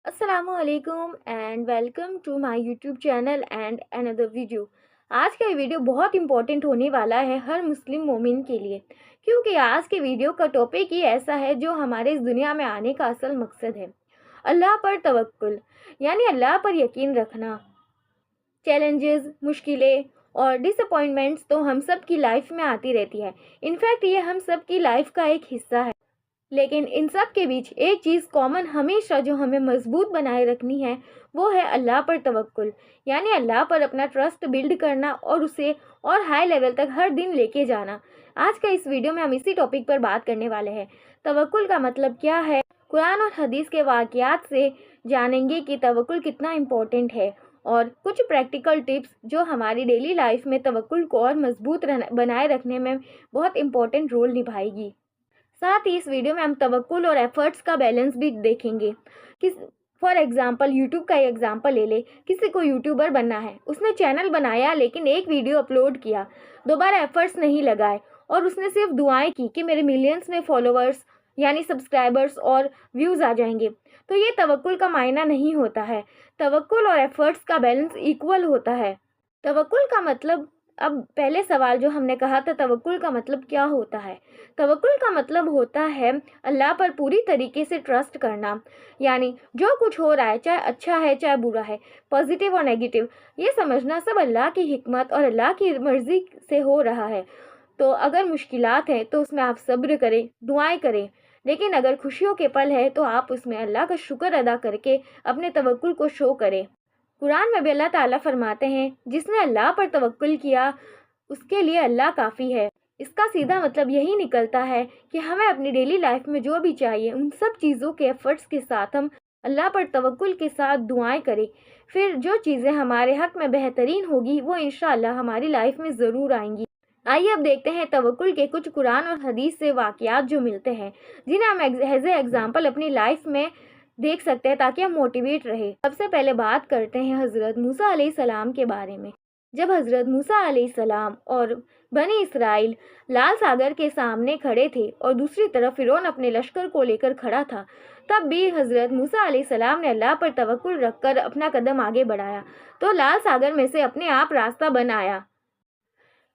अस्सलामु अलैकुम and welcome to my YouTube channel and another video. आज का ये वीडियो बहुत इंपॉर्टेंट होने वाला है हर मुस्लिम मोमिन के लिए, क्योंकि आज के वीडियो का टॉपिक ही ऐसा है जो हमारे इस दुनिया में आने का असल मकसद है। अल्लाह पर तवक्कुल, यानी अल्लाह पर यकीन रखना। चैलेंजेस, मुश्किलें और डिसअपॉइंटमेंट्स तो हम सब की लाइफ में आती रहती है। इनफैक्ट ये हम सब की लाइफ का एक हिस्सा है। लेकिन इन सब के बीच एक चीज़ कॉमन हमेशा जो हमें मजबूत बनाए रखनी है, वो है अल्लाह पर तवक्कुल, यानी अल्लाह पर अपना ट्रस्ट बिल्ड करना और उसे और हाई लेवल तक हर दिन लेके जाना। आज का इस वीडियो में हम इसी टॉपिक पर बात करने वाले हैं। तवक्कुल का मतलब क्या है, कुरान और हदीस के वाक़यात से जानेंगे कि तवक्कुल कितना इम्पोर्टेंट है और कुछ प्रैक्टिकल टिप्स जो हमारी डेली लाइफ में तवक्कुल को और मजबूत बनाए रखने में बहुत इम्पोर्टेंट रोल निभाएगी। साथ ही इस वीडियो में हम तवक्कुल और एफर्ट्स का बैलेंस भी देखेंगे। किस फॉर एग्जांपल यूट्यूब का ही एग्जांपल ले ले। किसी को यूट्यूबर बनना है, उसने चैनल बनाया लेकिन एक वीडियो अपलोड किया, दोबारा एफर्ट्स नहीं लगाए और उसने सिर्फ दुआएं की कि मेरे मिलियंस में फॉलोअर्स यानी सब्सक्राइबर्स और व्यूज़ आ जाएंगे, तो ये तवक्कुल का मायना नहीं होता है। तवक्कुल और एफर्ट्स का बैलेंस इक्वल होता है। तवक्कुल का मतलब, अब पहले सवाल जो हमने कहा था तवक्कुल का मतलब क्या होता है। तवक्कुल का मतलब होता है अल्लाह पर पूरी तरीके से ट्रस्ट करना, यानी जो कुछ हो रहा है, चाहे अच्छा है चाहे बुरा है, पॉजिटिव और नेगेटिव, ये समझना सब अल्लाह की हिकमत और अल्लाह की मर्ज़ी से हो रहा है। तो अगर मुश्किलात हैं तो उसमें आप सब्र करें, दुआएं करें, लेकिन अगर खुशियों के पल है तो आप उसमें अल्लाह का शुक्र अदा करके अपने तवक्कुल को शो करें। कुरान में भी अल्लाह ताला फरमाते हैं, जिसने अल्लाह पर तवक्कुल किया उसके लिए अल्लाह काफ़ी है। इसका सीधा मतलब यही निकलता है कि हमें अपनी डेली लाइफ में जो भी चाहिए उन सब चीज़ों के एफर्ट्स के साथ हम अल्लाह पर तवक्कुल के साथ दुआएं करें। फिर जो चीज़ें हमारे हक में बेहतरीन होगी वो इंशाअल्लाह हमारी लाइफ में ज़रूर आएंगी। आइए अब देखते हैं तवक्कुल के कुछ कुरान और हदीस से वाक़यात जो मिलते हैं, जिन्हें हम एज ए एग्जाम्पल अपनी लाइफ में देख सकते हैं ताकि हम मोटिवेट रहे। सबसे पहले बात करते हैं हज़रत मूसा अलैहिस्सलाम के बारे में। जब हज़रत मूसा अलैहिस्सलाम और बनी इसराइल लाल सागर के सामने खड़े थे और दूसरी तरफ फ़िरौन अपने लश्कर को लेकर खड़ा था, तब भी हज़रत मूसा अलैहिस्सलाम ने अल्लाह पर तवक्कुल रखकर अपना कदम आगे बढ़ाया, तो लाल सागर में से अपने आप रास्ता बन आया।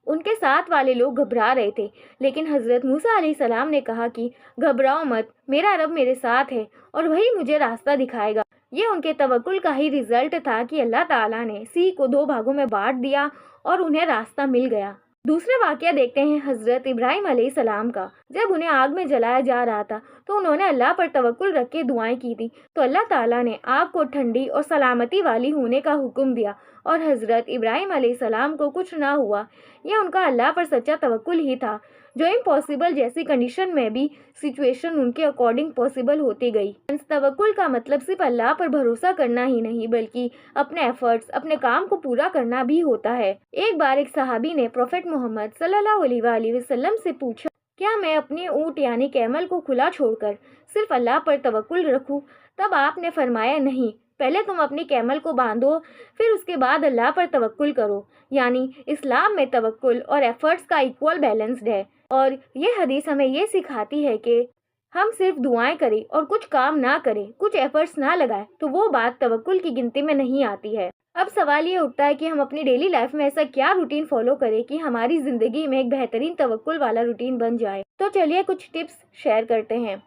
उनके साथ वाले लोग घबरा रहे थे, लेकिन हज़रत मूसा अलैहिस्सलाम ने कहा कि घबराओ मत, मेरा रब मेरे साथ है और वही मुझे रास्ता दिखाएगा। ये उनके तवक्कुल का ही रिजल्ट था कि अल्लाह ताला ने सी को दो भागों में बांट दिया और उन्हें रास्ता मिल गया। दूसरा वाक़या देखते हैं हज़रत इब्राहीम अलैहिस्सलाम का। जब उन्हें आग में जलाया जा रहा था तो उन्होंने अल्लाह पर तवक्कुल रख के दुआएं की थी, तो अल्लाह ताला ने आग को ठंडी और सलामती वाली होने का हुक्म दिया और हज़रत इब्राहीम अलैहिस्सलाम को कुछ ना हुआ। यह उनका अल्लाह पर सच्चा तवक्कुल ही था, जो इम्पॉसिबल जैसी कंडीशन में भी सिचुएशन उनके अकॉर्डिंग पॉसिबल होती गई। तवक्कुल का मतलब सिर्फ अल्लाह पर भरोसा करना ही नहीं, बल्कि अपने एफर्ट्स, अपने काम को पूरा करना भी होता है। एक बार एक सहाबी ने प्रोफेट मोहम्मद सल्लल्लाहु अलैहि वसल्लम से पूछा, क्या मैं अपने ऊँट यानी कैमल को खुला छोड़कर सिर्फ अल्लाह पर तवक्कुल रखूं? तब आपने फरमाया, नहीं, पहले तुम अपनी कैमल को बांधो, फिर उसके बाद अल्लाह पर तवक्कुल करो। यानी इस्लाम में तवक्कुल और एफर्ट्स का इक्वल बैलेंस्ड है। और ये हदीस हमें ये सिखाती है कि हम सिर्फ दुआएं करें और कुछ काम ना करें, कुछ एफर्ट्स ना लगाएं, तो वो बात तवक्कुल की गिनती में नहीं आती है। अब सवाल ये उठता है कि हम अपनी डेली लाइफ में ऐसा क्या रूटीन फॉलो करें कि हमारी ज़िंदगी में एक बेहतरीन तवक्कुल वाला रूटीन बन जाए। तो चलिए कुछ टिप्स शेयर करते हैं।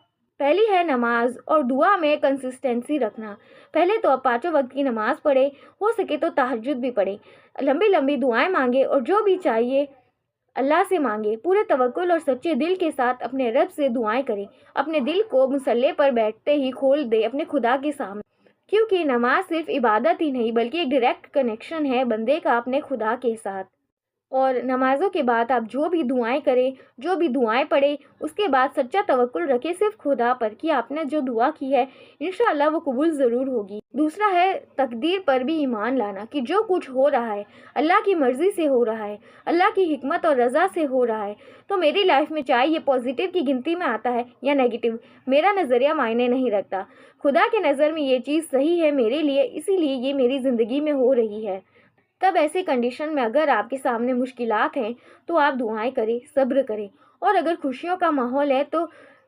पहली है नमाज और दुआ में कंसिस्टेंसी रखना। पहले तो आप पाँचों वक्त की नमाज पढ़े, हो सके तो तहज्जुद भी पढ़े, लंबी लंबी दुआएं मांगे और जो भी चाहिए अल्लाह से मांगे। पूरे तवक्कुल और सच्चे दिल के साथ अपने रब से दुआएं करें। अपने दिल को मुसल्ले पर बैठते ही खोल दे अपने खुदा के सामने, क्योंकि नमाज सिर्फ इबादत ही नहीं बल्कि एक डायरेक्ट कनेक्शन है बंदे का अपने खुदा के साथ। और नमाज़ों के बाद आप जो भी दुआएं करें, जो भी दुआएं पढ़ें, उसके बाद सच्चा तवक्कुल रखें सिर्फ खुदा पर कि आपने जो दुआ की है इंशाअल्लाह वो कबूल ज़रूर होगी। दूसरा है तकदीर पर भी ईमान लाना कि जो कुछ हो रहा है अल्लाह की मर्ज़ी से हो रहा है, अल्लाह की हिकमत और रज़ा से हो रहा है। तो मेरी लाइफ में चाहे ये पॉजिटिव की गिनती में आता है या नेगेटिव, मेरा नज़रिया मायने नहीं रखता। खुदा के नज़र में ये चीज़ सही है मेरे लिए, इसीलिए ये मेरी ज़िंदगी में हो रही है। तब ऐसी कंडीशन में अगर आपके सामने मुश्किलात हैं तो आप दुआएं करें, सब्र करें, और अगर खुशियों का माहौल है तो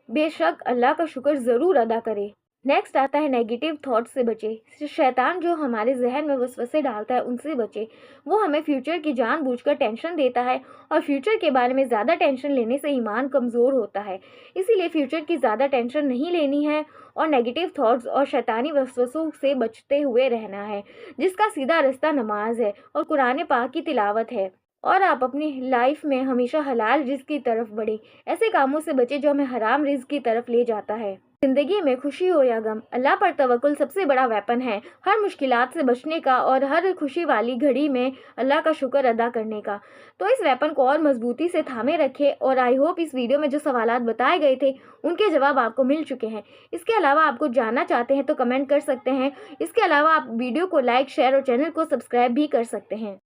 बेशक अल्लाह का शुक्र ज़रूर अदा करें। नेक्स्ट आता है नेगेटिव थॉट से बचे। शैतान जो हमारे जहन में वसवसे डालता है उनसे बचे। वो हमें फ्यूचर की जानबूझकर टेंशन देता है और फ्यूचर के बारे में ज़्यादा टेंशन लेने से ईमान कमज़ोर होता है। इसीलिए फ्यूचर की ज़्यादा टेंशन नहीं लेनी है और नेगेटिव थॉट्स और शैतानी वसवसों से बचते हुए रहना है, जिसका सीधा रास्ता नमाज है और कुरान पाक की तिलावत है। और आप अपनी लाइफ में हमेशा हलाल रिज़्क की तरफ बढ़ें। ऐसे कामों से बचें जो हमें हराम रिज़्क की तरफ ले जाता है। ज़िंदगी में खुशी हो या गम, अल्लाह पर तवक्कुल सबसे बड़ा वेपन है हर मुश्किलात से बचने का और हर खुशी वाली घड़ी में अल्लाह का शुक्र अदा करने का। तो इस वेपन को और मजबूती से थामे रखें और आई होप इस वीडियो में जो सवालात बताए गए थे उनके जवाब आपको मिल चुके हैं। इसके अलावा आप कुछ जानना चाहते हैं तो कमेंट कर सकते हैं। इसके अलावा आप वीडियो को लाइक, शेयर और चैनल को सब्सक्राइब भी कर सकते हैं।